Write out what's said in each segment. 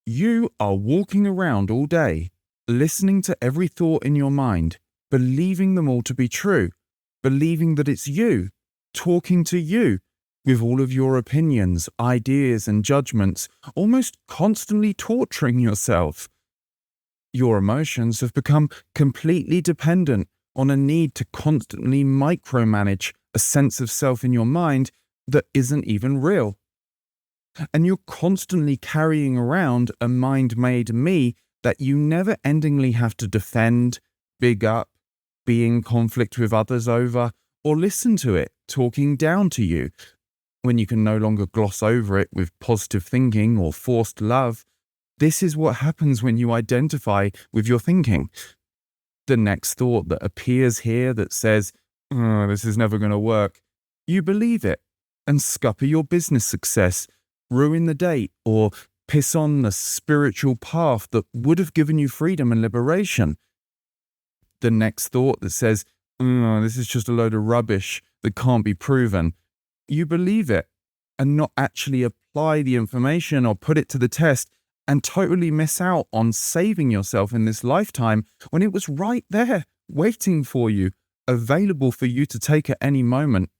You are walking around all day, listening to every thought in your mind, believing them all to be true, believing that it's you, talking to you, with all of your opinions, ideas, and judgments, almost constantly torturing yourself. Your emotions have become completely dependent on a need to constantly micromanage a sense of self in your mind that isn't even real. And you're constantly carrying around a mind-made me that you never-endingly have to defend, big up, be in conflict with others over, or listen to it talking down to you, when you can no longer gloss over it with positive thinking or forced love. This is what happens when you identify with your thinking. The next thought that appears here that says, "Oh, this is never going to work," you believe it and scupper your business success, ruin the date, or piss on the spiritual path that would have given you freedom and liberation. The next thought that says, "Oh, this is just a load of rubbish that can't be proven," you believe it and not actually apply the information or put it to the test, and totally miss out on saving yourself in this lifetime when it was right there, waiting for you, available for you to take at any moment.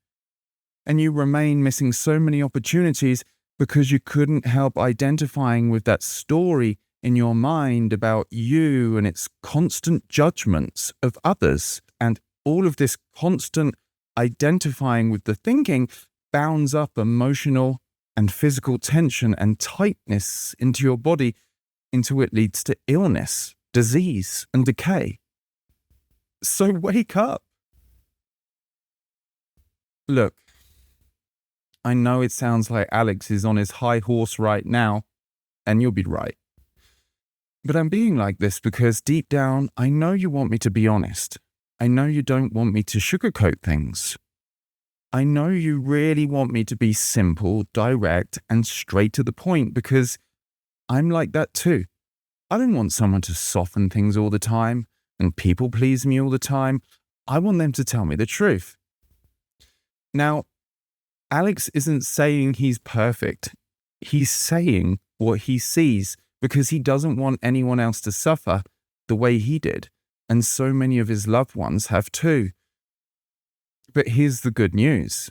And you remain missing so many opportunities because you couldn't help identifying with that story in your mind about you and its constant judgments of others. And all of this constant identifying with the thinking bounds up emotional and physical tension and tightness into your body, until it leads to illness, disease, and decay. So wake up. Look, I know it sounds like Alex is on his high horse right now, and you'll be right. But I'm being like this because deep down, I know you want me to be honest. I know you don't want me to sugarcoat things. I know you really want me to be simple, direct, and straight to the point, because I'm like that too. I don't want someone to soften things all the time and people please me all the time. I want them to tell me the truth. Now, Alex isn't saying he's perfect. He's saying what he sees because he doesn't want anyone else to suffer the way he did, and so many of his loved ones have too. But here's the good news.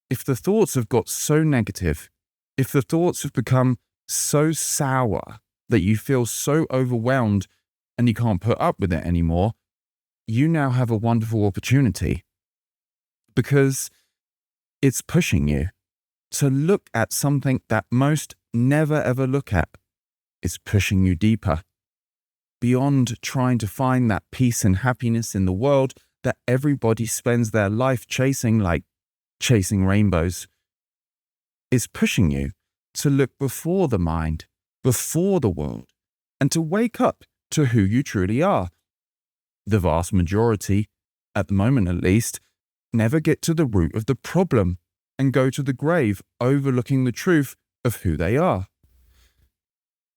If the thoughts have got so negative, if the thoughts have become so sour that you feel so overwhelmed and you can't put up with it anymore, you now have a wonderful opportunity, because it's pushing you to look at something that most never ever look at. It's pushing you deeper, beyond trying to find that peace and happiness in the world that everybody spends their life chasing, like chasing rainbows. It's pushing you to look before the mind, before the world, and to wake up to who you truly are. The vast majority, at the moment at least, never get to the root of the problem and go to the grave overlooking the truth of who they are.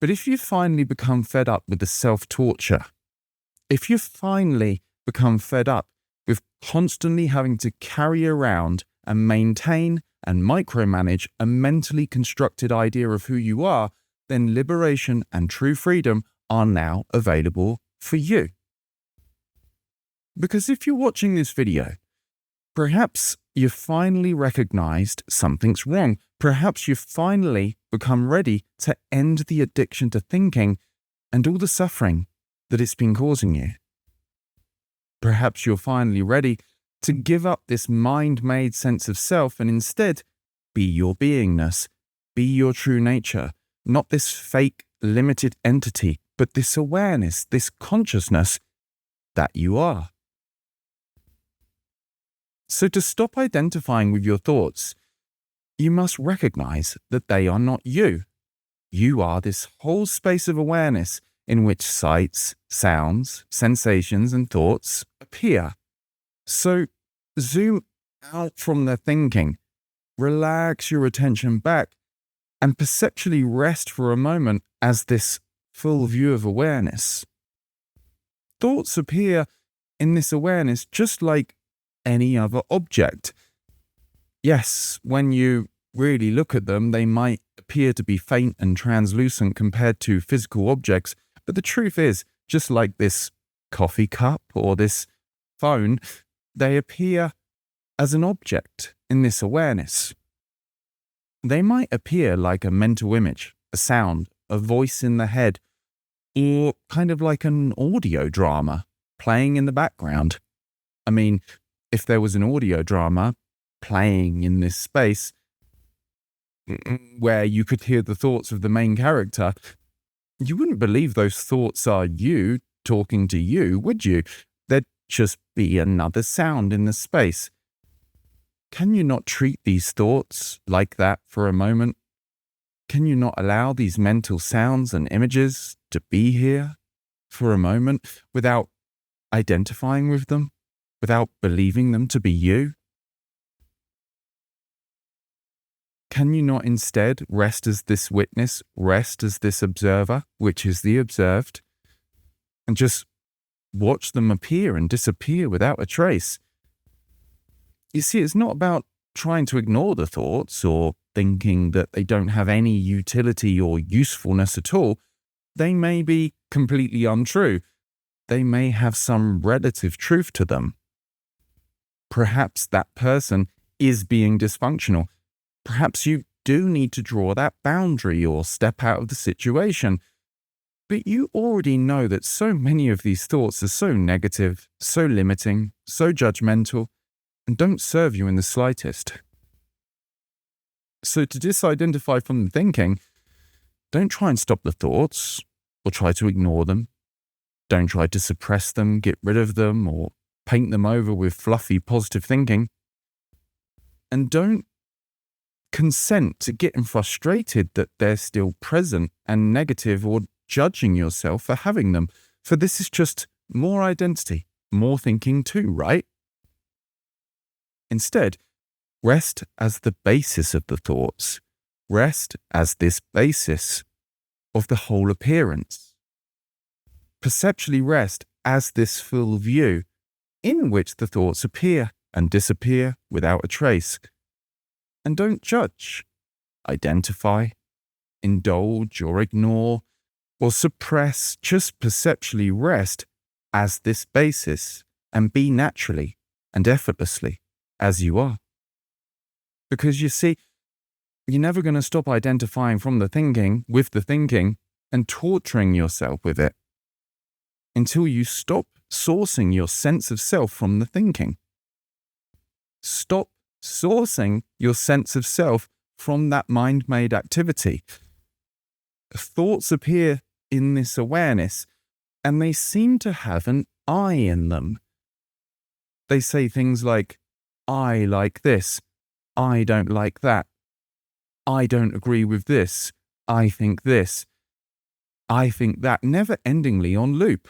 But if you finally become fed up with the self-torture, if you finally become fed up with constantly having to carry around and maintain and micromanage a mentally constructed idea of who you are, then liberation and true freedom are now available for you. Because if you're watching this video, perhaps you've finally recognized something's wrong. Perhaps you've finally become ready to end the addiction to thinking and all the suffering that it's been causing you. Perhaps you're finally ready to give up this mind-made sense of self and instead be your beingness, be your true nature, not this fake, limited entity, but this awareness, this consciousness that you are. So to stop identifying with your thoughts, you must recognize that they are not you. You are this whole space of awareness in which sights, sounds, sensations, and thoughts appear. So zoom out from the thinking, relax your attention back, and perceptually rest for a moment as this full view of awareness. Thoughts appear in this awareness just like any other object. Yes, when you really look at them, they might appear to be faint and translucent compared to physical objects. But the truth is, just like this coffee cup or this phone, they appear as an object in this awareness. They might appear like a mental image, a sound, a voice in the head, or kind of like an audio drama playing in the background. I mean, if there was an audio drama playing in this space where you could hear the thoughts of the main character, you wouldn't believe those thoughts are you talking to you, would you? There'd just be another sound in the space. Can you not treat these thoughts like that for a moment? Can you not allow these mental sounds and images to be here for a moment without identifying with them, without believing them to be you? Can you not instead rest as this witness, rest as this observer, which is the observed, and just watch them appear and disappear without a trace? You see, it's not about trying to ignore the thoughts or thinking that they don't have any utility or usefulness at all. They may be completely untrue. They may have some relative truth to them. Perhaps that person is being dysfunctional. Perhaps you do need to draw that boundary or step out of the situation. But you already know that so many of these thoughts are so negative, so limiting, so judgmental, and don't serve you in the slightest. So to disidentify from the thinking, don't try and stop the thoughts or try to ignore them. Don't try to suppress them, get rid of them, or paint them over with fluffy positive thinking. And don't consent to getting frustrated that they're still present and negative or judging yourself for having them, for this is just more identity, more thinking too, right? Instead, rest as the basis of the thoughts. Rest as this basis of the whole appearance. Perceptually rest as this full view in which the thoughts appear and disappear without a trace. And don't judge, identify, indulge or ignore or suppress. Just perceptually rest as this basis and be naturally and effortlessly as you are. Because you see, you're never going to stop identifying from the thinking with the thinking and torturing yourself with it until you stop sourcing your sense of self from the thinking. Stop sourcing your sense of self from that mind-made activity. Thoughts appear in this awareness and they seem to have an I in them. They say things like, I like this, I don't like that, I don't agree with this, I think this, I think that, never-endingly on loop.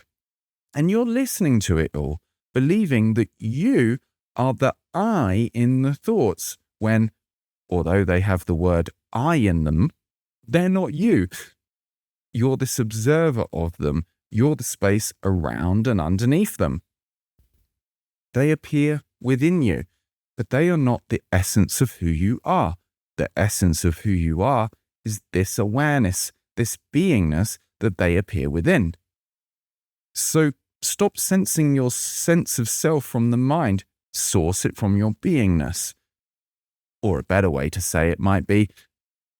And you're listening to it all, believing that you are the I in the thoughts, when, although they have the word I in them, they're not you. You're this observer of them. You're the space around and underneath them. They appear within you, but they are not the essence of who you are. The essence of who you are is this awareness, this beingness that they appear within. So stop sensing your sense of self from the mind. Source it from your beingness. Or a better way to say it might be,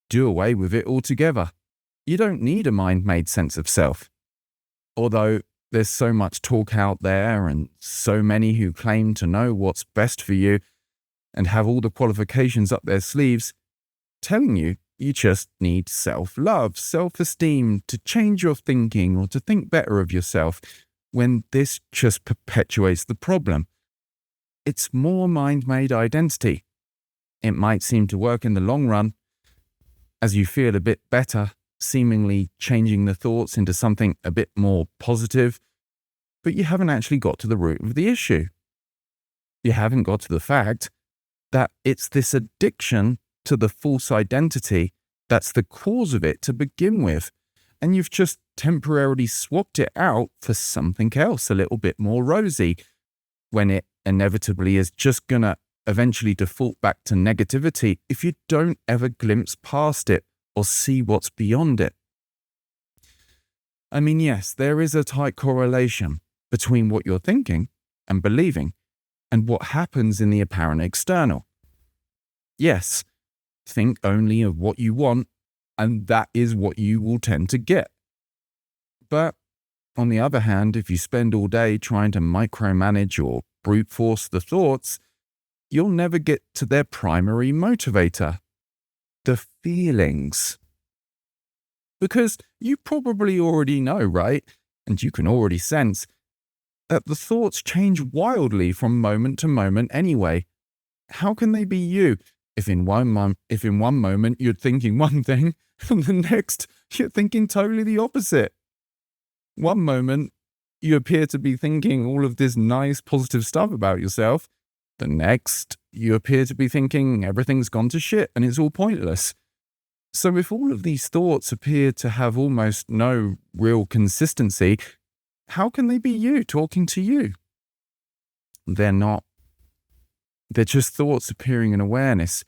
do away with it altogether. You don't need a mind-made sense of self. Although there's so much talk out there and so many who claim to know what's best for you and have all the qualifications up their sleeves, telling you just need self-love, self-esteem, to change your thinking or to think better of yourself, when this just perpetuates the problem. It's more mind-made identity. It might seem to work in the long run, as you feel a bit better, seemingly changing the thoughts into something a bit more positive, but you haven't actually got to the root of the issue. You haven't got to the fact that it's this addiction to the false identity that's the cause of it to begin with, and you've just temporarily swapped it out for something else a little bit more rosy, when it inevitably is just gonna eventually default back to negativity if you don't ever glimpse past it or see what's beyond it. I mean, yes, there is a tight correlation between what you're thinking and believing and what happens in the apparent external. Yes, think only of what you want, and that is what you will tend to get. But on the other hand, if you spend all day trying to micromanage or brute force the thoughts, you'll never get to their primary motivator, the feelings. Because you probably already know, right? And you can already sense that the thoughts change wildly from moment to moment anyway. How can they be you if in one moment you're thinking one thing and the next you're thinking totally the opposite? One moment you appear to be thinking all of this nice positive stuff about yourself. The next you appear to be thinking everything's gone to shit and it's all pointless. So if all of these thoughts appear to have almost no real consistency, how can they be you talking to you? They're not. They're just thoughts appearing in awareness,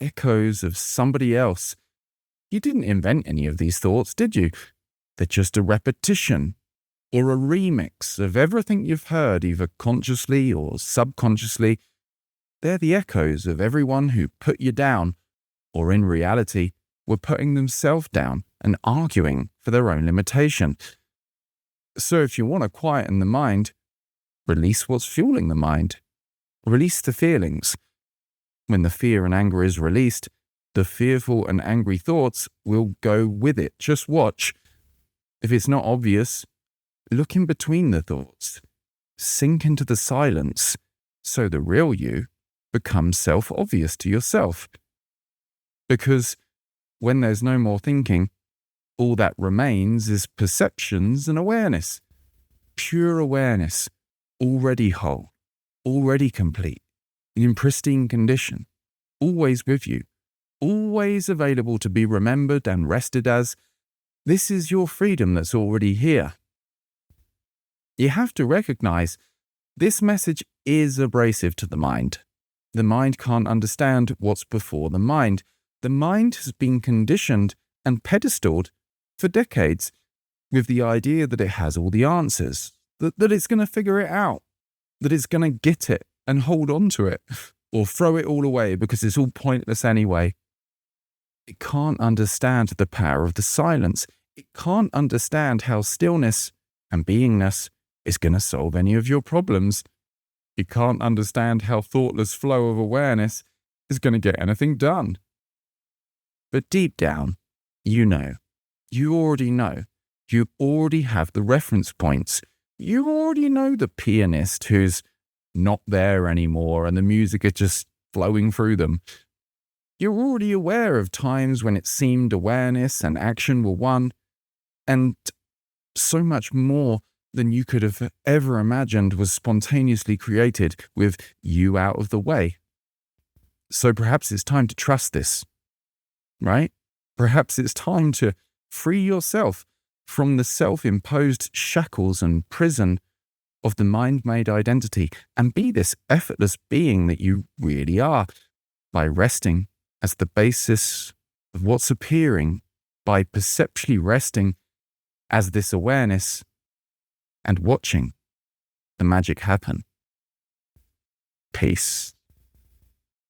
echoes of somebody else. You didn't invent any of these thoughts, did you? They're just a repetition or a remix of everything you've heard, either consciously or subconsciously. They're the echoes of everyone who put you down, or in reality, were putting themselves down and arguing for their own limitation. So if you want to quieten the mind, release what's fueling the mind. Release the feelings. When the fear and anger is released, the fearful and angry thoughts will go with it. Just watch. If it's not obvious, look in between the thoughts. Sink into the silence so the real you becomes self-obvious to yourself. Because when there's no more thinking, all that remains is perceptions and awareness. Pure awareness, already whole, already complete, in pristine condition, always with you, always available to be remembered and rested as. This is your freedom that's already here. You have to recognize this message is abrasive to the mind. The mind can't understand what's before the mind. The mind has been conditioned and pedestaled for decades with the idea that it has all the answers, that it's going to figure it out, that it's going to get it and hold on to it, or throw it all away because it's all pointless anyway. It can't understand the power of the silence. It can't understand how stillness and beingness is going to solve any of your problems. It can't understand how thoughtless flow of awareness is going to get anything done. But deep down, you know. You already know. You already have the reference points. You already know the pianist who's not there anymore and the music is just flowing through them. You're already aware of times when it seemed awareness and action were one, and so much more than you could have ever imagined was spontaneously created with you out of the way. So perhaps it's time to trust this, right? Perhaps it's time to free yourself from the self-imposed shackles and prison of the mind-made identity and be this effortless being that you really are by resting as the basis of what's appearing, by perceptually resting as this awareness and watching the magic happen. Peace.